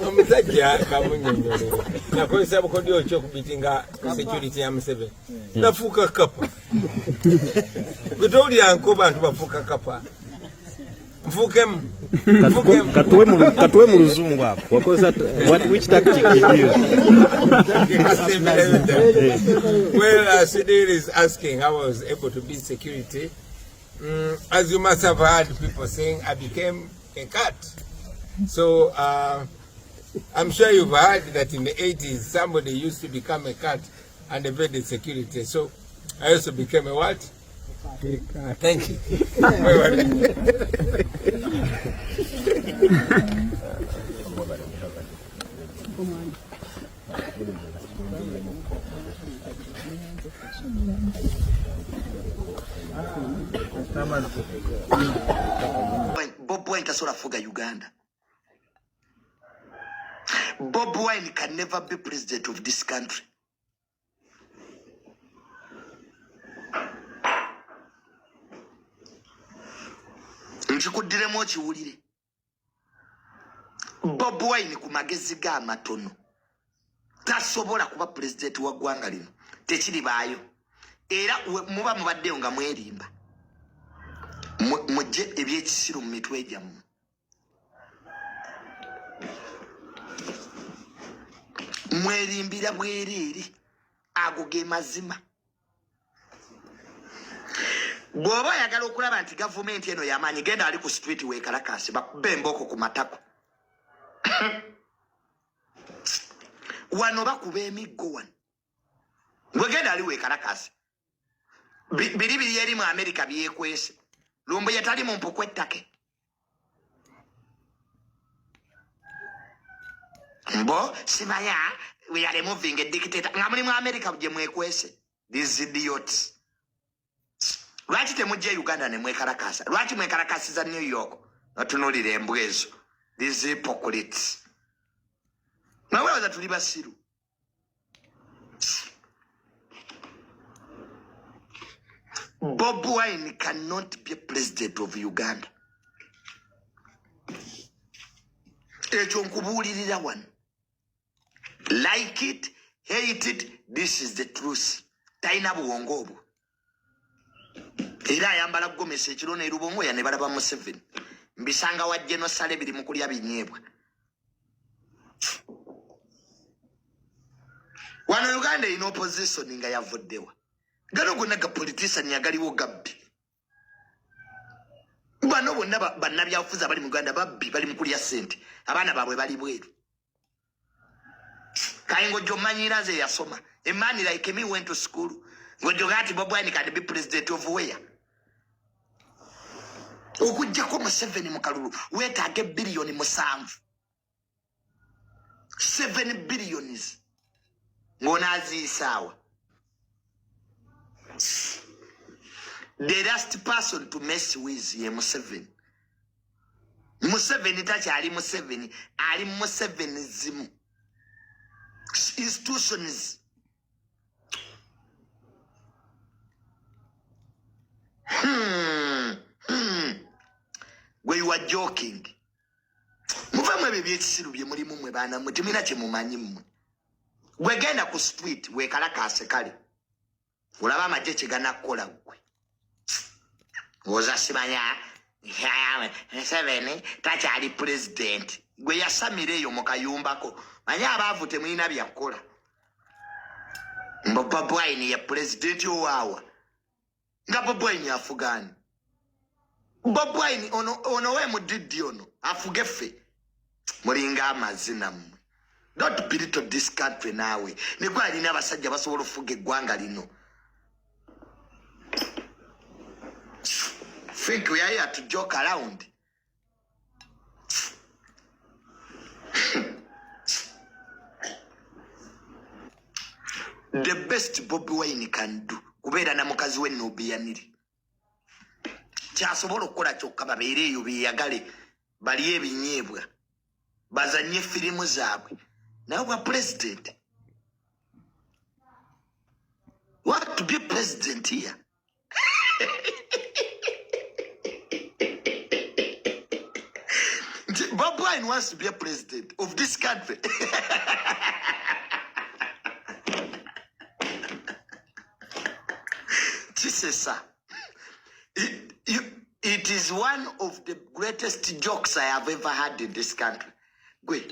Omusajja kamunyonyole. Nakozesa bukodyo kyo kubitinga security ya Museveni. Nafuuka kapa. Gutoli anko bantu bafuuka kapa. Mfukemu. Katuwe mu luzungu hapo. Wakozesa which tactic you use? Well, Sidil is asking how I was able to be security. As you must have heard people saying, I became a cat. So I'm sure you've heard that in the 80s somebody used to become a cat and evaded security. So I also became a what? Thank you. Bobi Wine tasobola fuga Uganda. Bobi Wine can never be president of this country. Nchikudiremo chiwulire. Bobi Wine ku magezi ga matono tasobola kuba president wa ggwanga lino. Tekiri baayo. Era muba mubaddeyo nga mwerimba. Mujje ebyekisiru mu mitwe gyammwe. Mwerimbira bwereere ago ge mazima. Bw'oba oyagala okulaba nti gavumenti eno y'amaanyi genda ali ku street weekalakasi bakube emboko ku matako. Wano bakuba emiggo wano. Wegenda ali weekalakasi. Biri eri mu Amerika byekwese. Lumbu yatali mu mpuku ettake. Mbo simanya we are moving a dictator. Nga muli mu Amerika gye mwekwese. These idiots. Lwaki temujje Uganda ne mwekalakasa? Lwaki mwekalakasiza New York? Natunulira embwezo. These hypocrites. Nawe waza tuli basiru. Bobi Wine cannot be president of Uganda. Ekyo nkubuulirira wano. Like it, hate it, this is the truth. Taina buwongo obwo. Era ayambala gomesa ekiro ne rubongo ya ne balaba Museveni. Mbisanga wa genocide biri mu kulya binyeebwa. Wano Uganda in opposition nga yavuddewa. Gano gonna ga politician yagaliwo gabbi. Bano bonna bannabyafuza bali mu Uganda babbi bali mu kulya sente. Abaana baabwe bali bweru. Kayingo jomanyira ze yasoma. A man like me went to school. Ngojogati Bobi Wine can be president of where? Okujjako Museveni mu kalulu weetaaga billion musanvu. 7 billions. Ng'onaaziisaawa. The last person to mess with ye Museveni. Museveni takyali Museveni, ali Musevenism. Institutions. Where you are joking. Muva mwe byekisiru bye mulimu mwe baana mutimina kye mumanyi mmwe. Wegenda ku street weekalakase kale. Olaba amagye kye ganakola gwe. Oza simanya Museveni takyali president. Gwe yasamira eyo mu kayumbako. Manya abaavu temulina byakola. Bobi Wine ye president owaawa. Nga Bobi Wine afugani. Bobi Wine ono we mudidi ono afuge ffe. Mulinga amazina mmwe. Don't belittle this country nawe. Nigwe alina abasajja basobola ofuga eggwanga lino. Think we are here to joke around. The best Bobi Wine can do. Kubeera na mukazi we Nobiyaniri. Kyasobola okukola kyokka babeere eyo beeyagale bali ebinyeebwa. Bazanye firimu zaabwe. Nawe bwa president. What to be president here? Bobi Wine wants to be a president of this country. Jesus, it is one of the greatest jokes I have ever had in this country. Gwe.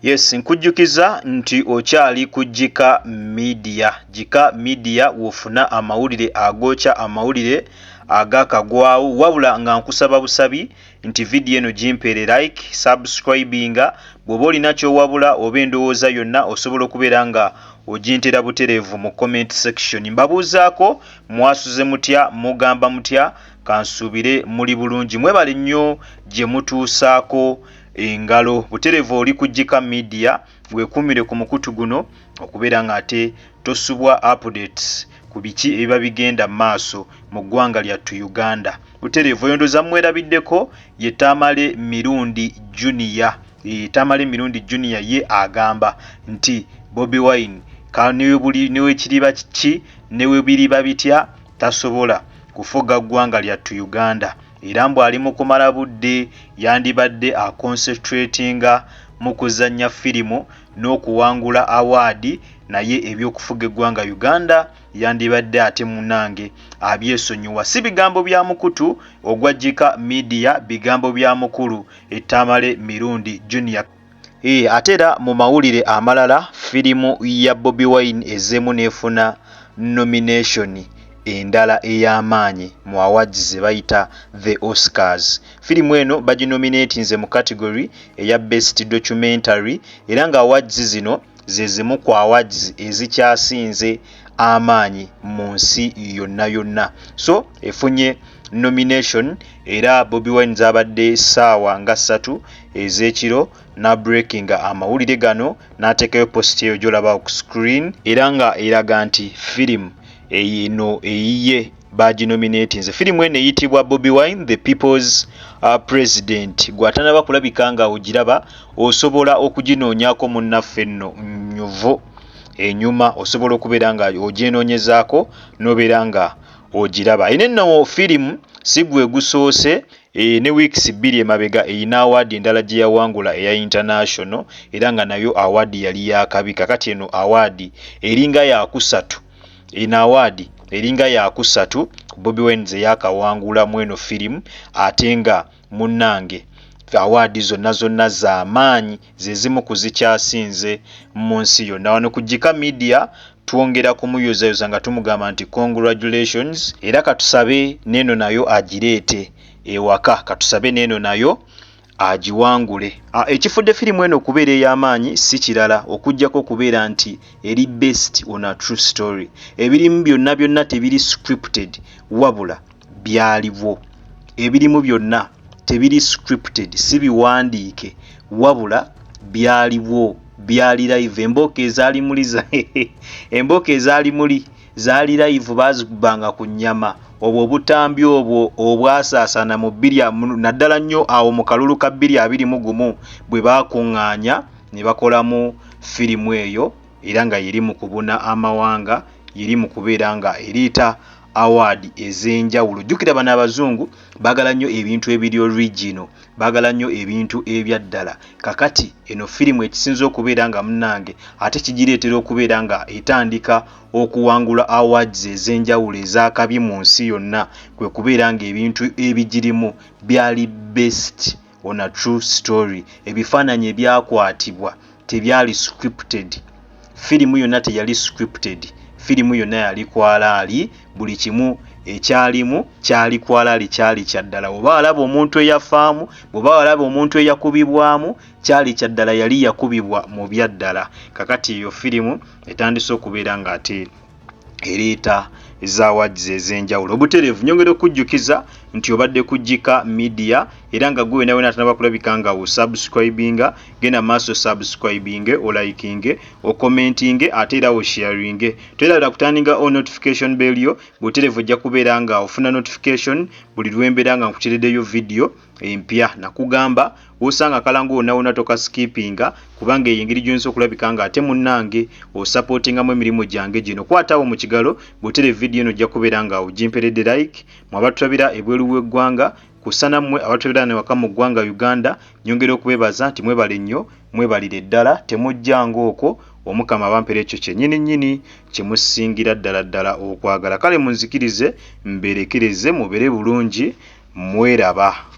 Yes, nkujjukiza nti okyali kujjika media. Jika media wofuna amawulire agocha amawulire agakagwawo wabula nga nkusaba busabi nti video eno jimpere like, subscribinga bwoba olina kyowabula oba endowooza yonna osobola okubeera nga ojintera butereevu mu comment section. Mbabuuzaako mwasuze mutya, mugamba mutya, kansuubire muli bulungi. Mwebale nnyo gye mutuusaako engalo. Butereevu oli kujjika media weekuumire ku mukutu guno okubeera nga ate tosubwa updates ku biki ebiba bigenda maaso mu ggwanga lyattu Uganda. Butereevu yondoza mwerabiddeko ye Tamale Mirundi Junior. Tamale Mirundi Junior ye agamba nti Bobi Wine niwe kiriba kiki newe biriba bitya tasobola kufuga ggwanga lyattu Uganda. Era mbu ali mu kumala budde yandibadde aconcentratinga mu kuzannya firimu n'okuwangula award naye ebyokufuga eggwanga Uganda yandibadde ate munange abyesonyiwa. Si bigambo bya mukutu ogwajjika media, bigambo bya mukulu Tamale Mirundi Junior. Atera mu mawulire amalala firimu ya Bobi Wine ezemu nefuna nomination endala ey'amaanyi mu awards ze bayita the Oscars. Firimu eno baginominatinze mu category eya best documentary era nga awards zino ze zimu ku awards ezikyasinze amaanyi mu nsi yonna. So efunye nomination era Bobi Wine zabadde saawa nga 3 ez'ekiro na breaking amawulire gano n'ateekayo post eyo gy'olaba ku screen era nga eraga nti firimu eno eyiye baginominatinze. Firimu eno eyitibwa Bobi Wine the People's President. Gwatanaba kulabika nga ogiraba osobola okuginoonyako munnaffe nno nyuvo enyuma osobola okubeera nga ogyenoonyezaako n'obeera nga ogiraba. Ine nno firimu sigwe gusoose ne weeks 2 emabega eyina award endala gye yawangula eya international era nga nayo award yali yakabi. Kakati eno award eringa yakusatu award eringa yakusatu Bobi Wine ze yakawangula mweno firimu ate nga munnange award zonna za maanyi zezimu kuzikyasinze mu nsi yonna. Wano kujjika media twongera kumuyozayoza nga tumugamba nti congratulations era katusabe neno nayo agireete ewaka, katusabe neno nayo agiwangule. Ekifudde firimu eno okubeera ey'amaanyi si kirala okujjako okubeera nti eri best on a true story. Ebirimu byonna tebiri scripted wabula byaliwo. Ebirimu byonna tebiri scripted, si biwandiike wabula byaliwo, byali live. Emboka ezaali muli zaali live bazikubanga ku nnyama. Obwo obutambi obwo obwasaasana mu 2 naddala nnyo awo mu kalulu ka 2021 bwe bakuŋŋaanya ne bakolamu firimu eyo era nga yeri mu kubuna amawanga, yeri mu kubeera nga eriita award ez'enjawulo. Jjukira bano abazungu baagala nnyo ebintu ebiri original, baagala nnyo ebintu ebyaddala. Kakati eno firimu ekisinza okubeera nga munnange ate kigireetera okubeera nga etandika okuwangula awards ez'enjawulo ez'akabi mu nsi yonna, kwe kubeera nga ebintu ebigirimu byali best on a true story. Ebifaananyi ebyakwatibwa tebyali scripted. Firimu yonna teyali scripted. Firimu yonna yali kwalaali, buli kimu ekyalimu kyali kwalaali, kyali kyaddala. Oba walaba omuntu eyafaamu, oba walaba omuntu eyakubibwamu, kyali kyaddala, yali yakubibwa mu byaddala. Kakati eyo firimu etandise okubeera nga ate ereeta ez'awards ez'enjawulo. Obutereevu nyongera okujjukiza nti obadde kujjika media era nga gwe nawe natanaba kulabika nga osubscribinga, genda maaso subscribinge, olikinge, okommentinge ate era osharinge. Toyerabira kutandinga on notification bell yo. Butereevu ojja kubeera nga ofuna notification buli lwembeera nga nkutereddeyo video empya. Nakugamba osanga kalango nawe toka skippinga kubanga eyengeri gyonso okulabika nga ate munnange osupportingamu emirimu gyange gino. Kwatawo mu kigalo butereevu video eno ojja kubeera nga ogimperedde like. Mwabatulabira ebweru w'eggwanga kusana mmwe abatubera ne waka mu ggwanga Uganda nyongera okubebaza nti mwebale nnyo mwebalire ddala temujjanga okwo omukama bampera ekyo kyennyini kyemusingira ddala okwagala kale munzikirize mberekereze mubere bulungi mweraba.